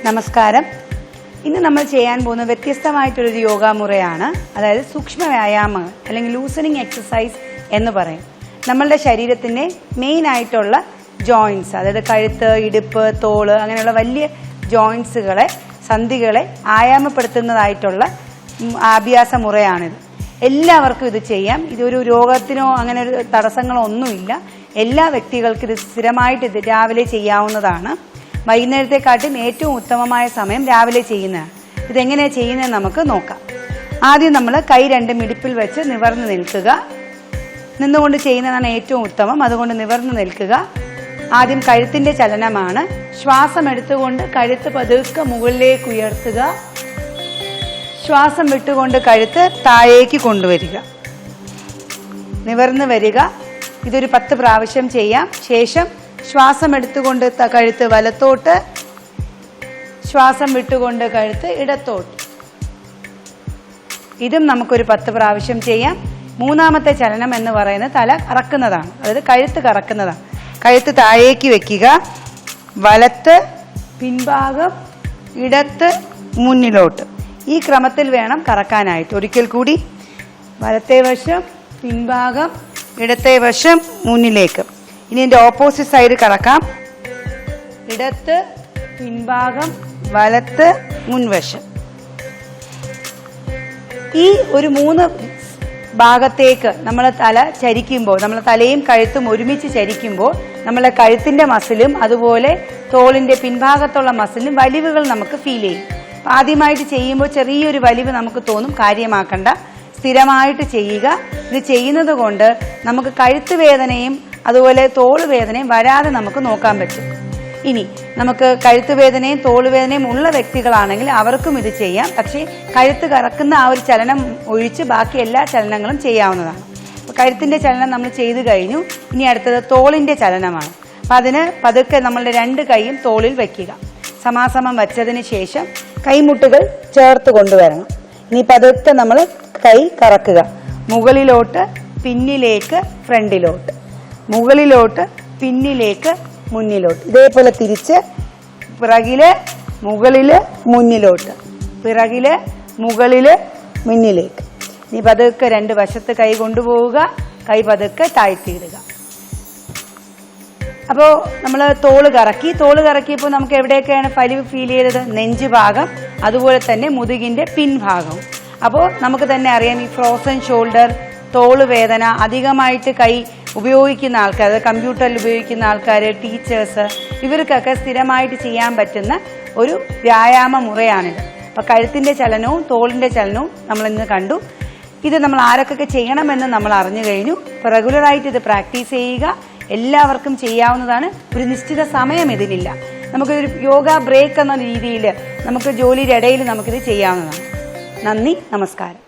നമസ്കാരം. ഇന്ന് നമ്മൾ ചെയ്യാൻ പോകുന്ന വ്യത്യസ്തമായിട്ടൊരു യോഗാമുറയാണ്. അതായത് സൂക്ഷ്മ വ്യായാമങ്ങൾ അല്ലെങ്കിൽ ലൂസനിങ് എക്സസൈസ് എന്ന് പറയും. നമ്മളുടെ ശരീരത്തിൻ്റെ മെയിൻ ആയിട്ടുള്ള ജോയിൻറ്റ്സ്, അതായത് കഴുത്ത്, ഇടുപ്പ്, തോള്, അങ്ങനെയുള്ള വലിയ ജോയിൻറ്റ്സുകളെ, സന്ധികളെ ആയാമപ്പെടുത്തുന്നതായിട്ടുള്ള അഭ്യാസ മുറയാണിത്. എല്ലാവർക്കും ഇത് ചെയ്യാം. ഇതൊരു രോഗത്തിനോ അങ്ങനെ ഒരു തടസ്സങ്ങളോ ഒന്നുമില്ല. എല്ലാ വ്യക്തികൾക്കും ഇത് സ്ഥിരമായിട്ട് ഇത് രാവിലെ ചെയ്യാവുന്നതാണ്. വൈകുന്നേരത്തെക്കാട്ടും ഏറ്റവും ഉത്തമമായ സമയം രാവിലെ ചെയ്യുന്നതാണ്. ഇതെങ്ങനെയാണ് ചെയ്യുന്നത് നമുക്ക് നോക്കാം. ആദ്യം നമ്മൾ കൈ രണ്ടും ഇടുപ്പിൽ വെച്ച് നിവർന്ന് നിൽക്കുക. നിന്നുകൊണ്ട് ചെയ്യുന്നതാണ് ഏറ്റവും ഉത്തമം. അതുകൊണ്ട് നിവർന്ന് നിൽക്കുക. ആദ്യം കഴുത്തിന്റെ ചലനമാണ്. ശ്വാസം എടുത്തുകൊണ്ട് കഴുത്ത് പതുക്കെ മുകളിലേക്ക് ഉയർത്തുക. ശ്വാസം വിട്ടുകൊണ്ട് കഴുത്ത് താഴേക്ക് കൊണ്ടുവരിക. നിവർന്ന് വരിക. ഇതൊരു 10 പ്രാവശ്യം ചെയ്യാം. ശേഷം ശ്വാസം എടുത്തുകൊണ്ട് കഴുത്ത് വലത്തോട്ട്, ശ്വാസം വിട്ടുകൊണ്ട് കഴുത്ത് ഇടത്തോട്ട്. ഇതും നമുക്കൊരു 10 പ്രാവശ്യം ചെയ്യാം. മൂന്നാമത്തെ ചലനം എന്ന് പറയുന്നത് തല കറക്കുന്നതാണ്, അതായത് കഴുത്ത് കറക്കുന്നതാണ്. കഴുത്ത് താഴേക്ക് വെക്കുക. വലത്ത് പിൻഭാഗം, ഇടത്ത് മുന്നിലോട്ട്. ഈ ക്രമത്തിൽ വേണം കറക്കാനായിട്ട്. ഒരിക്കൽ കൂടി. വലത്തെ വശം പിൻഭാഗം, ഇടത്തെ വശം മുന്നിലേക്ക്. ഇനി എൻ്റെ ഓപ്പോസിറ്റ് സൈഡ് കറക്കാം. ഇടത്ത് പിൻഭാഗം, വലത്ത് മുൻവശം. ഈ ഒരു 3 ഭാഗത്തേക്ക് നമ്മൾ തല ചരിക്കുമ്പോൾ, നമ്മൾ തലയും കഴുത്തും ഒരുമിച്ച് ചരിക്കുമ്പോൾ നമ്മളെ കഴുത്തിന്റെ മസിലും അതുപോലെ തോളിന്റെ പിൻഭാഗത്തുള്ള മസിലും വലിവുകൾ നമുക്ക് ഫീൽ ചെയ്യും. ആദ്യമായിട്ട് ചെയ്യുമ്പോൾ ചെറിയൊരു വലിവ് നമുക്ക് തോന്നും. കാര്യമാക്കണ്ട, സ്ഥിരമായിട്ട് ചെയ്യുക. ഇത് ചെയ്യുന്നത് കൊണ്ട് നമുക്ക് കഴുത്ത് വേദനയും അതുപോലെ തോള് വേദനയും വരാതെ നമുക്ക് നോക്കാൻ പറ്റും. ഇനി നമുക്ക് കഴുത്ത് വേദനയും തോള് വേദനയും ഉള്ള വ്യക്തികളാണെങ്കിൽ അവർക്കും ഇത് ചെയ്യാം. പക്ഷേ കഴുത്ത് കറക്കുന്ന ആ ഒരു ചലനം ഒഴിച്ച് ബാക്കി എല്ലാ ചലനങ്ങളും ചെയ്യാവുന്നതാണ്. അപ്പോൾ കഴുത്തിന്റെ ചലനം നമ്മൾ ചെയ്തു കഴിഞ്ഞു. ഇനി അടുത്തത് തോളിന്റെ ചലനമാണ്. അപ്പം അതിന് പതുക്കെ നമ്മളുടെ 2 കൈയും തോളിൽ വയ്ക്കുക. സമാസമം വച്ചതിന് ശേഷം കൈമുട്ടുകൾ ചേർത്ത് കൊണ്ടുവരണം. ഇനി പതുക്കെ നമ്മൾ കൈ കറക്കുക. മുകളിലോട്ട്, പിന്നിലേക്ക്, ഫ്രണ്ടിലോട്ട്. മുകളിലോട്ട്, പിന്നിലേക്ക്, മുന്നിലോട്ട്. ഇതേപോലെ തിരിച്ച് പിറകില്, മുകളില്, മുന്നിലോട്ട്. പിറകില്, മുകളില്, മുന്നിലേക്ക്. ഇനി പതുക്കെ 2 വശത്ത് കൈ കൊണ്ടുപോവുക. കൈ പതുക്കെ താഴ്ത്തിയിടുക. അപ്പോൾ നമ്മൾ തോള് കറക്കിയപ്പോൾ നമുക്ക് എവിടെയൊക്കെയാണ് വലിവ് ഫീൽ ചെയ്തത്? നെഞ്ച് ഭാഗം, അതുപോലെ തന്നെ മുതുകിന്റെ പിൻഭാഗം. അപ്പോൾ നമുക്ക് തന്നെ അറിയാം, ഈ ഫ്രോസൺ ഷോൾഡർ, തോള് വേദന, അധികമായിട്ട് കൈ ഉപയോഗിക്കുന്ന ആൾക്കാർ, അതായത് കമ്പ്യൂട്ടറിൽ ഉപയോഗിക്കുന്ന ആൾക്കാർ, ടീച്ചേഴ്സ്, ഇവർക്കൊക്കെ സ്ഥിരമായിട്ട് ചെയ്യാൻ പറ്റുന്ന ഒരു വ്യായാമ മുറയാണിത്. അപ്പോൾ കഴുത്തിന്റെ ചലനവും തോളിന്റെ ചലനവും നമ്മൾ ഇന്ന് കണ്ടു. ഇത് നമ്മൾ ആരൊക്കെ ചെയ്യണമെന്ന് നമ്മൾ അറിഞ്ഞു കഴിഞ്ഞു. അപ്പോൾ റെഗുലറായിട്ട് ഇത് പ്രാക്ടീസ് ചെയ്യുക. എല്ലാവർക്കും ചെയ്യാവുന്നതാണ്. ഒരു നിശ്ചിത സമയം ഇതിലില്ല. നമുക്കൊരു യോഗ ബ്രേക്ക് എന്ന രീതിയിൽ നമുക്ക് ജോലിയുടെ ഇടയിൽ നമുക്കിത് ചെയ്യാവുന്നതാണ്. നന്ദി, നമസ്കാരം.